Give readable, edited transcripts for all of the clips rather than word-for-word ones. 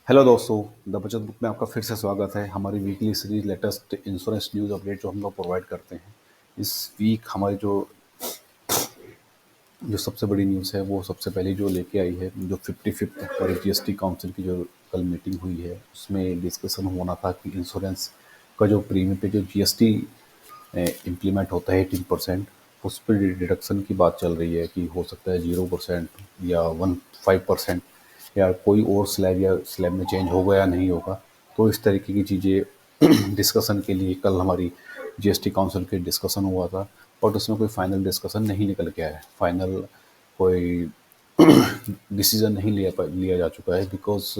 Hello दोस्तों। The बचत book में आपका फिर से स्वागत है। हमारी weekly series latest insurance news update जो हम लोग प्रोवाइड करते हैं। इस वीक हमारी जो जो सबसे बड़ी न्यूज़ है वो सबसे पहले जो लेके आई है, जो 55th पर जीएसटी काउंसिल की जो कल मीटिंग हुई है उसमें डिस्कशन होना था कि इंश्योरेंस का जो प्रीमियम पे जो जीएसटी इम्प्लीमेंट होता है 18%, उस पर डिडक्शन की बात चल रही है कि हो सकता है 0% या 15% या कोई और स्लैब या स्लैब में चेंज होगा या नहीं होगा। तो इस तरीके की चीज़ें डिस्कशन के लिए कल हमारी जीएसटी काउंसिल के डिस्कशन हुआ था। बट उसमें कोई फाइनल डिस्कशन नहीं निकल के आया है। फाइनल कोई डिसीजन नहीं लिया जा चुका है, बिकॉज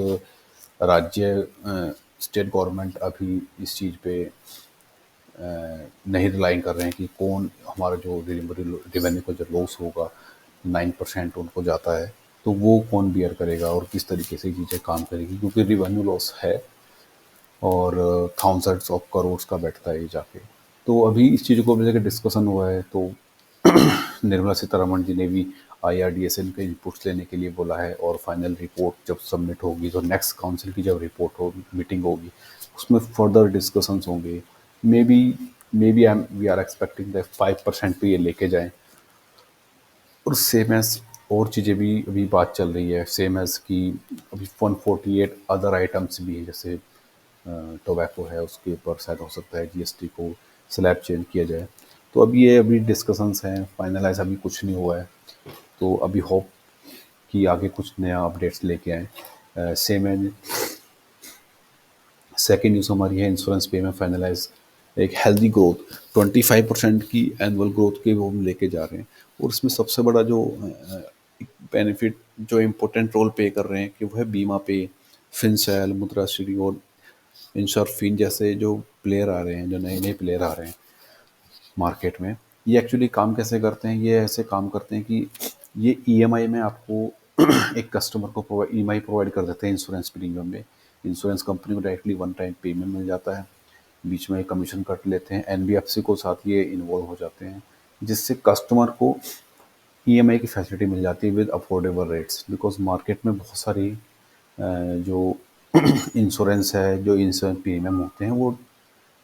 राज्य स्टेट गवर्नमेंट अभी इस चीज़ पे नहीं रिलाइंग कर रहे हैं कि कौन हमारा जो रेवेन्यू का जो लॉस होगा 9% उनको जाता है, तो वो कौन बियर करेगा और किस तरीके से चीज़ें काम करेगी, क्योंकि रेवेन्यू लॉस है और थाउजेंड्स ऑफ करोड़ का बैठता है ये जाके। तो अभी इस चीज़ को लेकर डिस्कशन हुआ है। तो निर्मला सीतारमण जी ने भी आईआरडीएसएन के इनपुट्स लेने के लिए बोला है, और फाइनल रिपोर्ट जब सबमिट होगी तो नेक्स्ट काउंसिल की जब रिपोर्ट होगी, मीटिंग होगी, उसमें फर्दर डिस्कशंस होंगे। Maybe maybe I we are expecting that 5% पे ये लेके जाएं। और सेम एज और चीज़ें भी अभी बात चल रही है, सेम एज कि अभी 148 अदर आइटम्स भी है, जैसे टोबैको है, उसके ऊपर शायद हो सकता है जीएसटी को स्लैब चेंज किया जाए। तो अभी डिस्कशंस हैं, फाइनलाइज अभी कुछ नहीं हुआ है। तो अभी होप कि आगे कुछ नया अपडेट्स लेके आए। सेम है, सेकेंड न्यूज़ हमारी है इंश्योरेंस पे में फाइनलाइज एक हेल्दी ग्रोथ 25% की एनुअल ग्रोथ के वो हम लेके जा रहे हैं। और इसमें सबसे बड़ा जो बेनिफिट जो इम्पोर्टेंट रोल प्ले कर रहे हैं कि वो है बीमा पे, फिनसेल, मुद्राश्री और इंश्योरफिन जैसे जो प्लेयर आ रहे हैं, जो नए नए प्लेयर आ रहे हैं मार्केट में। ये एक्चुअली काम कैसे करते हैं? ये ऐसे काम करते हैं कि ये ईएमआई में आपको एक कस्टमर को ईएमआई प्रोवाइड कर देते हैं इंश्योरेंस प्रीमियम में। इंश्योरेंस कंपनी को डायरेक्टली वन टाइम पेमेंट मिल जाता है, बीच में कमीशन कट लेते हैं, एनबीएफसी को साथ ये इन्वॉल्व हो जाते हैं, जिससे कस्टमर को ईएमआई की फैसिलिटी मिल जाती है with affordable rates. Because market में बहुत सारी जो इंश्योरेंस है, जो इंश्योरेंस प्रीमियम होते हैं वो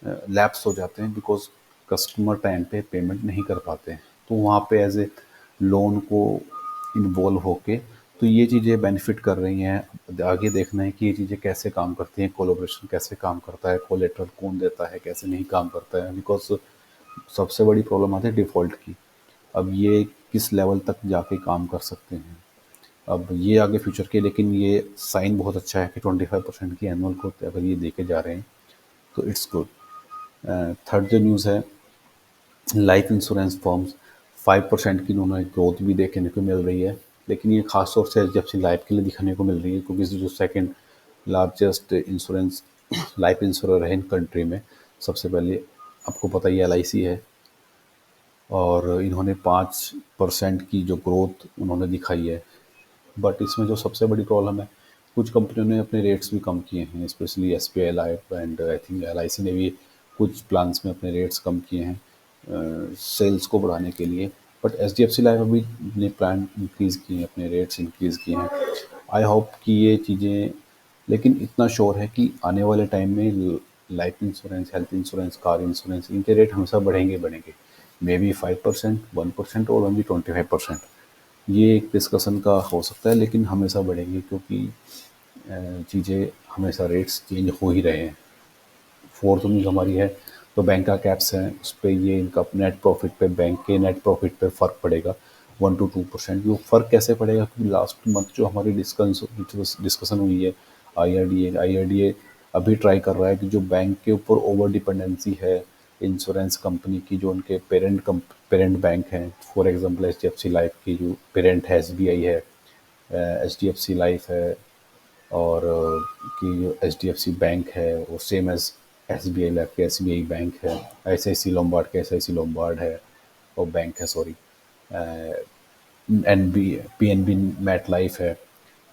लैप्स हो जाते हैं, बिकॉज कस्टमर टाइम पे पेमेंट नहीं कर पाते हैं। तो वहाँ पे एज ए लोन को इन्वॉल्व होके तो ये चीज़ें बेनिफिट कर रही हैं। आगे देखना है कि ये चीज़ें कैसे काम करती हैं, कोलैबोरेशन कैसे काम करता है, कोलेटरल कौन देता है, कैसे नहीं काम करता है। बिकॉज सबसे बड़ी प्रॉब्लम आती है डिफ़ॉल्ट की। अब ये किस लेवल तक जाके काम कर सकते हैं, अब ये आगे फ्यूचर के, लेकिन ये साइन बहुत अच्छा है कि 25% की एनुअल ग्रोथ अगर ये देके जा रहे हैं तो इट्स गुड। थर्ड जो न्यूज़ है, लाइफ इंश्योरेंस फर्म्स 5% की उन्होंने ग्रोथ भी देखने को मिल रही है। लेकिन ये खास तौर से एचडीएफसी लाइफ के लिए दिखने को मिल रही है, क्योंकि जो second largest insurance life insurer है इन कंट्री में। सबसे पहले आपको पता ही एलआईसी है, और इन्होंने 5% की जो ग्रोथ उन्होंने दिखाई है। बट इसमें जो सबसे बड़ी प्रॉब्लम है, कुछ कंपनियों ने अपने रेट्स भी कम किए हैं, specially SBI life and I think LIC ने भी कुछ प्लान्स में अपने रेट्स कम किए हैं सेल्स को बढ़ाने के लिए। बट एचडीएफसी लाइफ अभी ने प्लान इंक्रीज़ किए हैं, अपने रेट्स इंक्रीज़ किए हैं। आई होप कि ये चीज़ें, लेकिन इतना श्योर है कि आने वाले टाइम में life insurance, health insurance, car insurance, इनके रेट हमेशा बढ़ेंगे बढ़ेंगे। मे बी 5%, 1% और ओनली 25%। ये एक डिस्कशन का हो सकता है, लेकिन हमेशा बढ़ेंगे, क्योंकि चीज़ें हमेशा रेट्स चेंज हो ही रहे हैं। फोर्थ न्यूज़ हमारी है, तो बैंक का कैप्स है, उस पर ये इनका नेट प्रॉफिट पे, बैंक के नेट प्रॉफिट पे फ़र्क पड़ेगा 1 to 2%। वो फ़र्क कैसे पड़ेगा? क्योंकि लास्ट मंथ जो हमारी डिस्कशन हुई है, आईआरडीए अभी ट्राई कर रहा है कि जो बैंक के ऊपर ओवर डिपेंडेंसी है इंश्योरेंस कंपनी की, जो उनके पेरेंट बैंक हैं, फॉर एग्जांपल एचडीएफसी लाइफ की जो पेरेंट है एसबीआई है, एचडीएफसी लाइफ है, और कि H D F C bank है वो same as S B I life के एस बी आई बैंक है, ऐसे सी लोम्बार्ड के एस आई सी लोम्बार्ड है और बैंक है, sorry, N B P N B Met life है।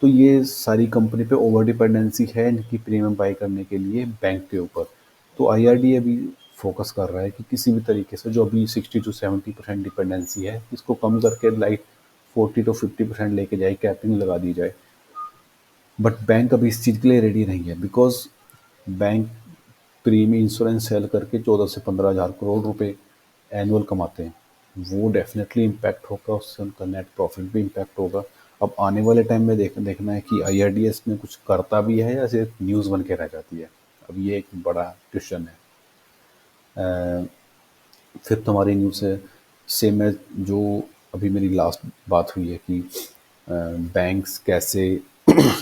तो ये सारी कंपनी पे ओवर डिपेंडेंसी है इनकी प्रीमियम बाई करने के लिए बैंक के ऊपर। तो आई आर डी अभी फोकस कर रहा है कि किसी भी तरीके से जो अभी 60 to 70% डिपेंडेंसी है, इसको कम करके लाइक 40 to 50% लेके जाए, कैपिंग लगा दी जाए। बट बैंक अभी इस चीज़ के लिए रेडी नहीं है, because bank premium insurance sell करके 14 से 15 हज़ार करोड़ रुपए एनुअल कमाते हैं। वो डेफिनेटली इम्पैक्ट होगा, उससे उनका नेट प्रॉफिट भी इम्पैक्ट होगा। अब आने वाले टाइम में देखना है कि आईआरडीएस में कुछ करता भी है या सिर्फ न्यूज़ बन के रह जाती है। अब ये एक बड़ा क्वेश्चन है। फिर तुम्हारी न्यूज़ है, सेम है जो अभी मेरी लास्ट बात हुई है कि बैंक्स कैसे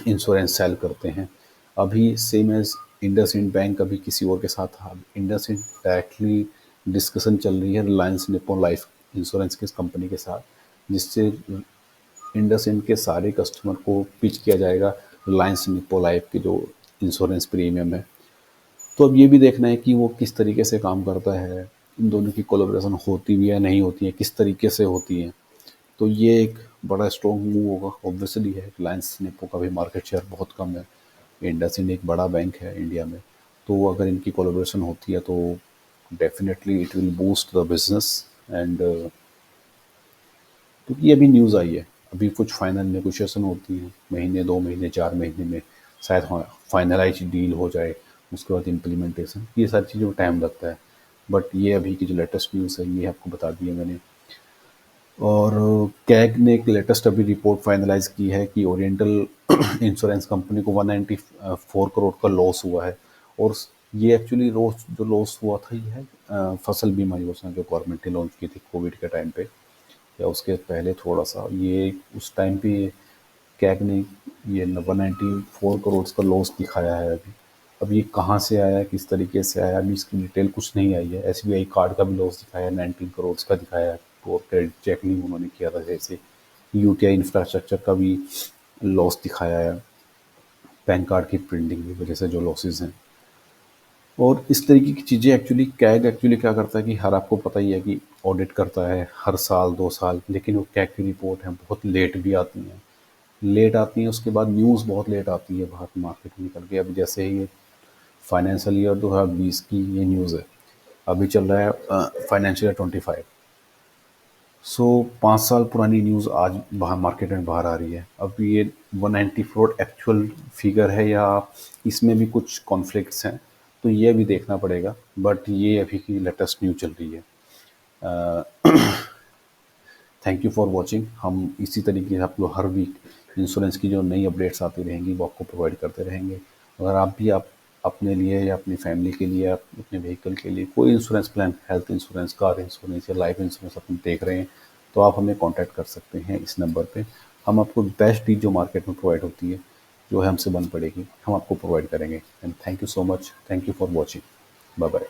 इंश्योरेंस सेल करते हैं। अभी सेम एज इंडसइंड बैंक अभी किसी और के साथ, इंडसइंड डायरेक्टली डिस्कशन चल रही है रिलायंस निप्पॉन लाइफ इंश्योरेंस की कंपनी के साथ, जिससे इंडसइंड के सारे कस्टमर को पिच किया जाएगा रिलायंस निप्पो लाइफ के जो इंश्योरेंस प्रीमियम है। तो अब ये भी देखना है कि वो किस तरीके से काम करता है, इन दोनों की कोलैबोरेशन होती भी है नहीं होती है, किस तरीके से होती है। तो ये एक बड़ा स्ट्रॉन्ग मूव होगा। ऑब्वियसली है, रिलायंस निप्पो का भी मार्केट शेयर बहुत कम है, इंडसइंड एक बड़ा बैंक है इंडिया में। तो अगर इनकी कोलैबोरेशन होती है तो definitely it will boost the business. And क्योंकि अभी न्यूज़ आई है, अभी कुछ फाइनल नेगोशिएशन होती हैं, महीने 2 महीने 4 महीने में शायद फाइनलाइज डील हो जाए, उसके बाद इम्प्लीमेंटेशन, ये सारी चीज़ों में टाइम लगता है। बट ये अभी की जो लेटेस्ट न्यूज़ है ये आपको बता दी है मैंने। और कैग ने एक लेटेस्ट अभी रिपोर्ट फाइनलाइज की है कि ओरिएंटल इंश्योरेंस कंपनी को 194 करोड़ का लॉस हुआ है। और ये एक्चुअली लॉस जो लॉस हुआ था ये है फसल बीमा योजना जो गवर्नमेंट ने लॉन्च की थी कोविड के टाइम पे, या उसके पहले थोड़ा सा, ये उस टाइम पे कैग ने ये 194 करोड़ का लॉस दिखाया है अभी। अब ये कहाँ से आया है, किस तरीके से आया, अभी इसकी डिटेल कुछ नहीं आई है। एसबीआई कार्ड का भी लॉस दिखाया है, 19 करोड़ का दिखाया है, और क्रेडिट चेक नहीं उन्होंने किया था जैसे। यूटीआई इंफ्रास्ट्रक्चर का भी लॉस दिखाया है, पैन कार्ड की प्रिंटिंग की वजह से जो लॉसेज हैं। और इस तरीके की चीज़ें एक्चुअली कैग एक्चुअली क्या करता है कि हर, आपको पता ही है कि ऑडिट करता है हर साल 2 साल, लेकिन वो कैग की रिपोर्ट है बहुत लेट भी आती हैं। लेट आती हैं, उसके बाद न्यूज़ बहुत लेट आती है बाहर मार्केट में निकल के। अब जैसे ही फाइनेंशियल ईयर 2020 की ये न्यूज़ है, अभी चल रहा है फाइनेंशियल ईयर 25। सो 5 साल पुरानी न्यूज़ आज बाहर मार्केट में बाहर आ रही है। अब ये 194 एक्चुअल फिगर है या इसमें भी कुछ कॉन्फ्लिक्ट्स हैं, तो ये भी देखना पड़ेगा। बट ये अभी की लेटेस्ट न्यूज़ चल रही है। Thank you for watching. हम इसी तरीके से आप लोग हर वीक इंश्योरेंस की जो नई अपडेट्स आती रहेंगी वो आपको प्रोवाइड करते रहेंगे। अगर आप भी आप अपने लिए या अपनी फैमिली के लिए, आप अपने व्हीकल के लिए कोई insurance plan, health insurance, car insurance या लाइफ इंश्योरेंस अपने देख रहे हैं, तो आप हमें कॉन्टैक्ट कर सकते हैं इस नंबर पे। हम आपको बेस्ट डील जो मार्केट में प्रोवाइड होती है, जो है हमसे बन पड़ेगी, हम आपको प्रोवाइड करेंगे। And thank you so much, thank you for watching. Bye bye.